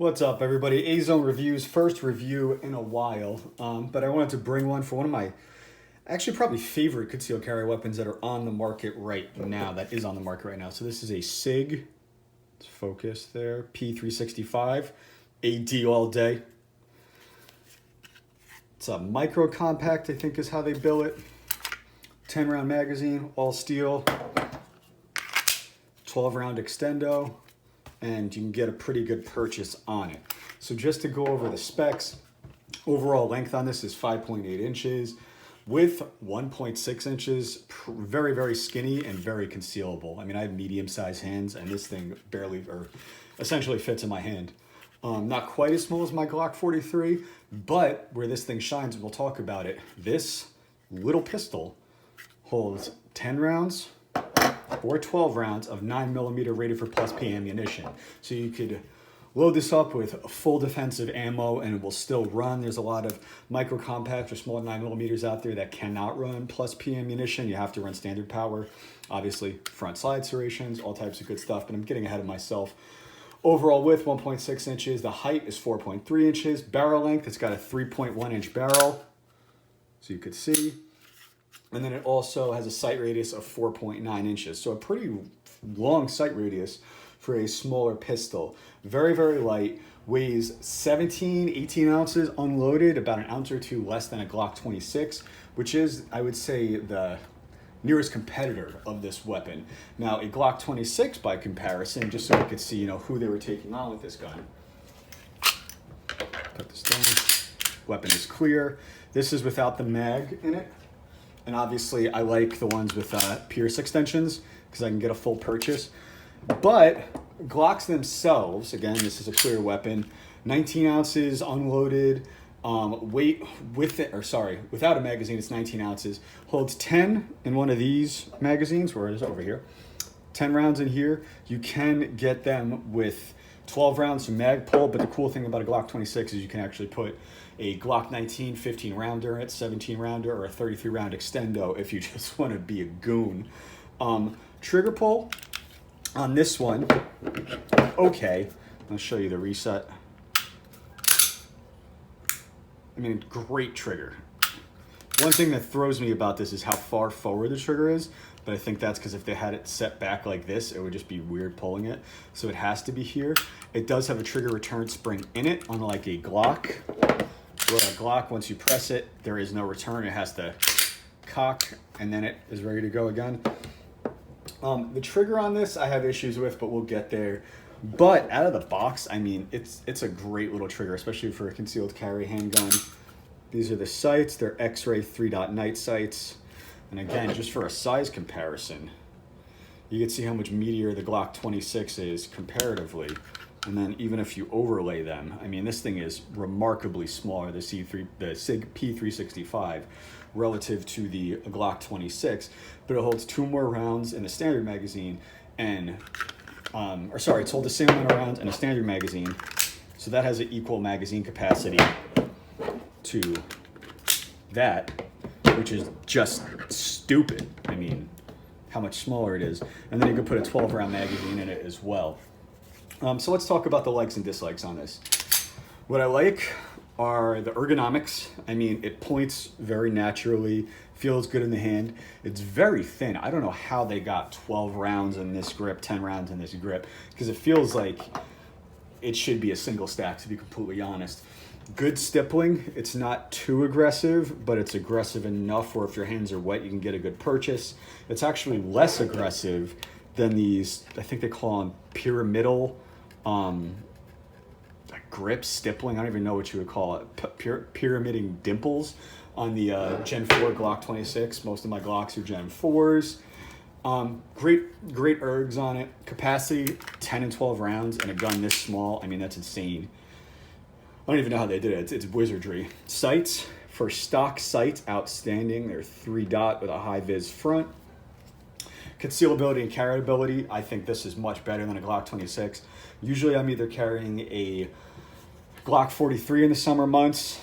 What's up, everybody? A-Zone Reviews, first review in a while, but I wanted to bring one for one of my actually probably favorite concealed carry weapons that are on the market right now, that is on the market right now. So this is a Sig, let's focus there, P365, AD all day. It's a micro compact, I think is how they bill it. 10 round magazine, all steel, 12 round extendo, and you can get a pretty good purchase on it. So just to go over the specs, overall length on this is 5.8 inches, width 1.6 inches, very, very skinny and very concealable. I mean, I have medium-sized hands and this thing barely or essentially fits in my hand. Not quite as small as my Glock 43, but where this thing shines, and we'll talk about it, this little pistol holds 10 rounds, or 12 rounds of 9mm rated for plus P ammunition. So you could load this up with full defensive ammo and it will still run. There's a lot of micro compacts or small 9mm out there that cannot run plus P ammunition. You have to run standard power, obviously front slide serrations, all types of good stuff, but I'm getting ahead of myself. Overall width, 1.6 inches. The height is 4.3 inches. Barrel length, it's got a 3.1 inch barrel, so you could see. And then it also has a sight radius of 4.9 inches. So a pretty long sight radius for a smaller pistol. Very, very light, weighs 18 ounces unloaded, about an ounce or two less than a Glock 26, which is, I would say, the nearest competitor of this weapon. Now, a Glock 26 by comparison, just so you could see, who they were taking on with this gun. Put this down. Weapon is clear. This is without the mag in it. And obviously, I like the ones with pierce extensions because I can get a full purchase. But Glocks themselves, again, this is a clear weapon, 19 ounces unloaded, weight without a magazine, it's 19 ounces, holds 10 in one of these magazines, where it is over here, 10 rounds in here. You can get them with 12 rounds from mag pull, but the cool thing about a Glock 26 is you can actually put a Glock 19 15 rounder in it, 17 rounder, or a 33 round extendo if you just want to be a goon. Trigger pull on this one, okay, I'll show you the reset. I mean, great trigger. One thing that throws me about this is how far forward the trigger is, but I think that's because if they had it set back like this, it would just be weird pulling it. So it has to be here. It does have a trigger return spring in it, unlike a Glock. Where a Glock, once you press it, there is no return. It has to cock, and then it is ready to go again. The trigger on this I have issues with, but we'll get there. But out of the box, I mean, it's a great little trigger, especially for a concealed carry handgun. These are the sights. They're X-ray 3-dot night sights. And again, just for a size comparison, you can see how much meatier the Glock 26 is comparatively. And then even if you overlay them, I mean, this thing is remarkably smaller, the Sig P365, relative to the Glock 26, but it holds 2 more rounds in the standard magazine, and, it's sold the same amount of rounds in a standard magazine, so that has an equal magazine capacity to that, which is just stupid. I mean, how much smaller it is. And then you can put a 12 round magazine in it as well. So let's talk about the likes and dislikes on this. What I like are the ergonomics. I mean, it points very naturally, feels good in the hand. It's very thin. I don't know how they got 12 rounds in this grip, 10 rounds in this grip, because it feels like it should be a single stack, to be completely honest. Good stippling. It's not too aggressive, but it's aggressive enough where if your hands are wet, you can get a good purchase. It's actually less aggressive than these, I think they call them pyramidal grip stippling. I don't even know what you would call it. Pyramiding dimples on the Gen 4 Glock 26. Most of my Glocks are Gen 4s. Great ergs on it. Capacity 10 and 12 rounds and a gun this small. I mean, that's insane. I don't even know how they did it. It's wizardry. Sights, for stock sights, outstanding. They're 3-dot with a high vis front. Concealability and carryability, I think this is much better than a Glock 26. Usually I'm either carrying a Glock 43 in the summer months,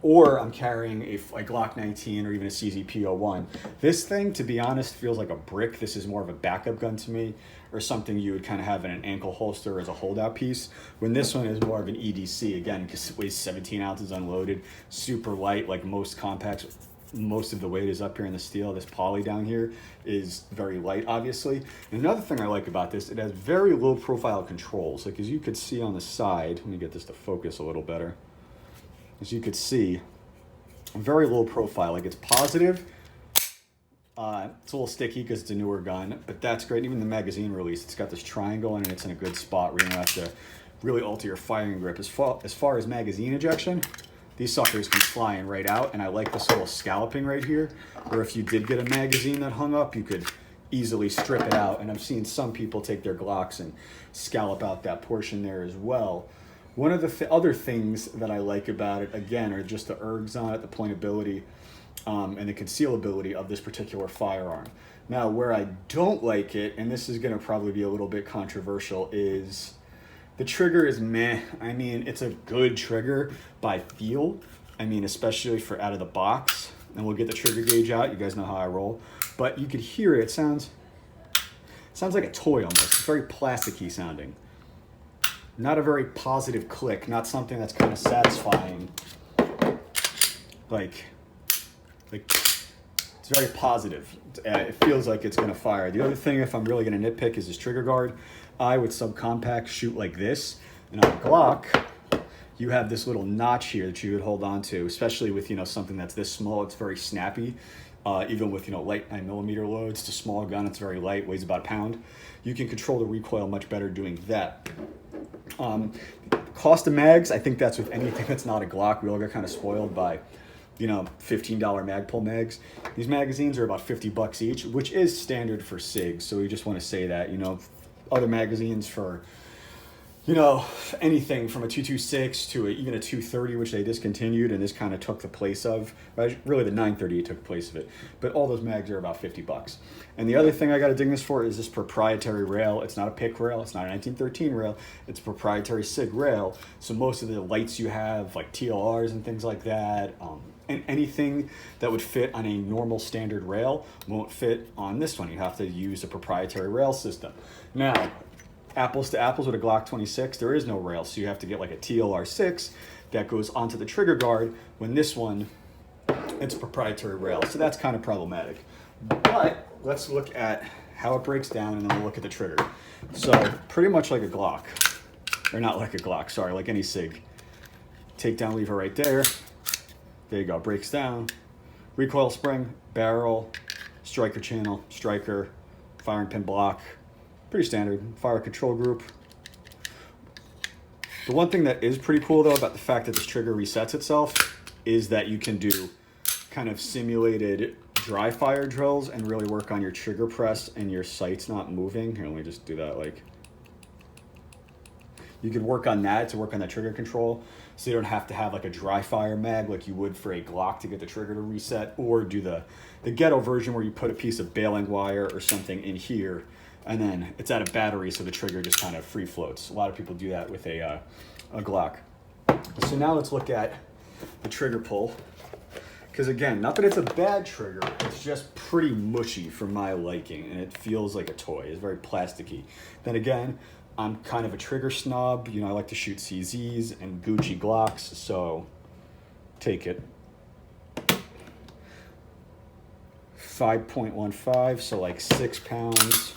or I'm carrying a Glock 19 or even a CZP-01. This thing, to be honest, feels like a brick. This is more of a backup gun to me, or something you would kind of have in an ankle holster as a holdout piece, when this one is more of an EDC, again, because it weighs 17 ounces unloaded, super light, like most compacts. Most of the weight is up here in the steel. This poly down here is very light, obviously. And another thing I like about this, it has very low profile controls. Like, as you could see on the side, let me get this to focus a little better. As you could see, very low profile. Like, it's positive. It's a little sticky because it's a newer gun, but that's great. Even the magazine release, it's got this triangle and it's in a good spot where you don't have to really alter your firing grip. As far as magazine ejection, these suckers come flying right out, and I like this little scalloping right here, where if you did get a magazine that hung up, you could easily strip it out. And I've seen some people take their Glocks and scallop out that portion there as well. One of the other things that I like about it, again, are just the ergs on it, the pointability, and the concealability of this particular firearm. Now, where I don't like it, and this is going to probably be a little bit controversial, is the trigger is meh. I mean, it's a good trigger by feel. I mean, especially for out of the box. And we'll get the trigger gauge out. You guys know how I roll. But you could hear it. It sounds like a toy almost. It's very plasticky sounding. Not a very positive click. Not something that's kind of satisfying. Like it's very positive. It feels like it's going to fire. The other thing, if I'm really going to nitpick, is this trigger guard. I would subcompact shoot like this, and on a Glock, you have this little notch here that you would hold on to, especially with, you know, something that's this small. It's very snappy. Even with, you know, light 9mm loads, it's a small gun. It's very light, weighs about a pound. You can control the recoil much better doing that. Cost of mags, I think that's with anything that's not a Glock. We all got kind of spoiled by, you know, $15 Magpul mags. These magazines are about $50 each, which is standard for SIG. So we just want to say that, you know, other magazines for, you know, anything from a 226 to even a 230, which they discontinued, and this kind of took the place of, really the 930 took the place of it. But all those mags are about $50. And the other thing I got to ding this for is this proprietary rail. It's not a PIC rail. It's not a 1913 rail. It's a proprietary SIG rail. So most of the lights you have, like TLRs and things like that, and anything that would fit on a normal standard rail won't fit on this one. You have to use a proprietary rail system. Now, apples to apples with a Glock 26, there is no rail, so you have to get like a TLR6 that goes onto the trigger guard, when this one, it's a proprietary rail. So that's kind of problematic. But let's look at how it breaks down, and then we'll look at the trigger. So pretty much like a Glock, or not like a Glock, sorry, like any SIG. Takedown lever right there. There you go, breaks down. Recoil spring, barrel, striker channel, striker, firing pin block. Pretty standard. Fire control group. The one thing that is pretty cool though about the fact that this trigger resets itself is that you can do kind of simulated dry fire drills and really work on your trigger press and your sights not moving. Here, let me just do that. Like, you could work on that to work on that trigger control, so you don't have to have like a dry fire mag like you would for a Glock to get the trigger to reset, or do the ghetto version where you put a piece of baling wire or something in here, and then it's out of battery, so the trigger just kind of free floats. A lot of people do that with a Glock. So now let's look at the trigger pull. Because again, not that it's a bad trigger, it's just pretty mushy for my liking, and it feels like a toy. It's very plasticky. Then again, I'm kind of a trigger snob. You know, I like to shoot CZs and Gucci Glocks, so take it. 5.15, so like 6 pounds.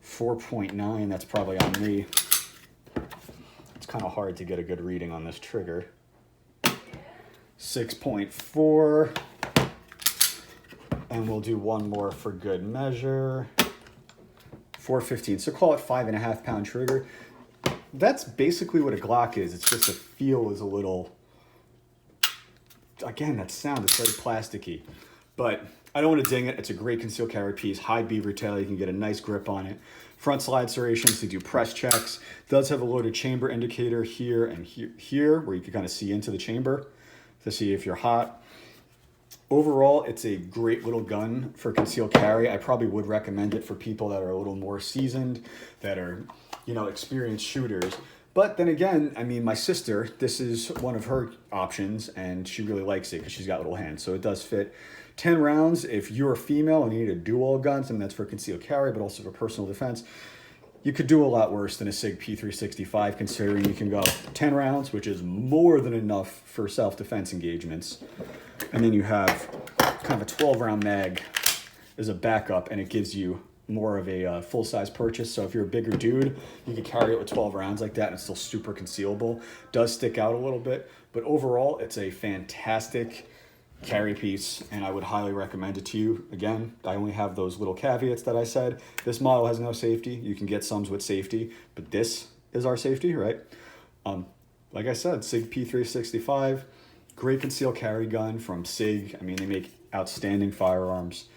4.9, that's probably on me. It's kind of hard to get a good reading on this trigger. 6.4. And we'll do one more for good measure. 4.15, so call it 5.5 pound trigger. That's basically what a Glock is. It's just the feel is a little, again, that sound is very plasticky. But I don't want to ding it. It's a great concealed carry piece. High beaver tail. You can get a nice grip on it. Front slide serrations to do press checks. Does have a loaded chamber indicator here and here, where you can kind of see into the chamber to see if you're hot. Overall, it's a great little gun for concealed carry. I probably would recommend it for people that are a little more seasoned, that are, you know, experienced shooters. But then again, I mean, my sister, this is one of her options, and she really likes it because she's got little hands. So it does fit 10 rounds. If you're a female and you need a dual gun, and that's for concealed carry, but also for personal defense, you could do a lot worse than a Sig P365, considering you can go 10 rounds, which is more than enough for self-defense engagements. And then you have kind of a 12-round mag as a backup, and it gives you more of a full-size purchase. So if you're a bigger dude, you can carry it with 12 rounds like that, and it's still super concealable. Does stick out a little bit, but overall, it's a fantastic carry piece, and I would highly recommend it to you. Again, I only have those little caveats that I said. This model has no safety. You can get some with safety, but this is our safety, right? Like I said, Sig P365, great concealed carry gun from Sig. I mean, they make outstanding firearms,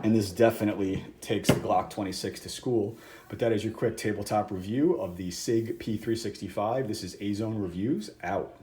and this definitely takes the Glock 26 to school. But that is your quick tabletop review of the Sig P365. This is A-Zone Reviews, out.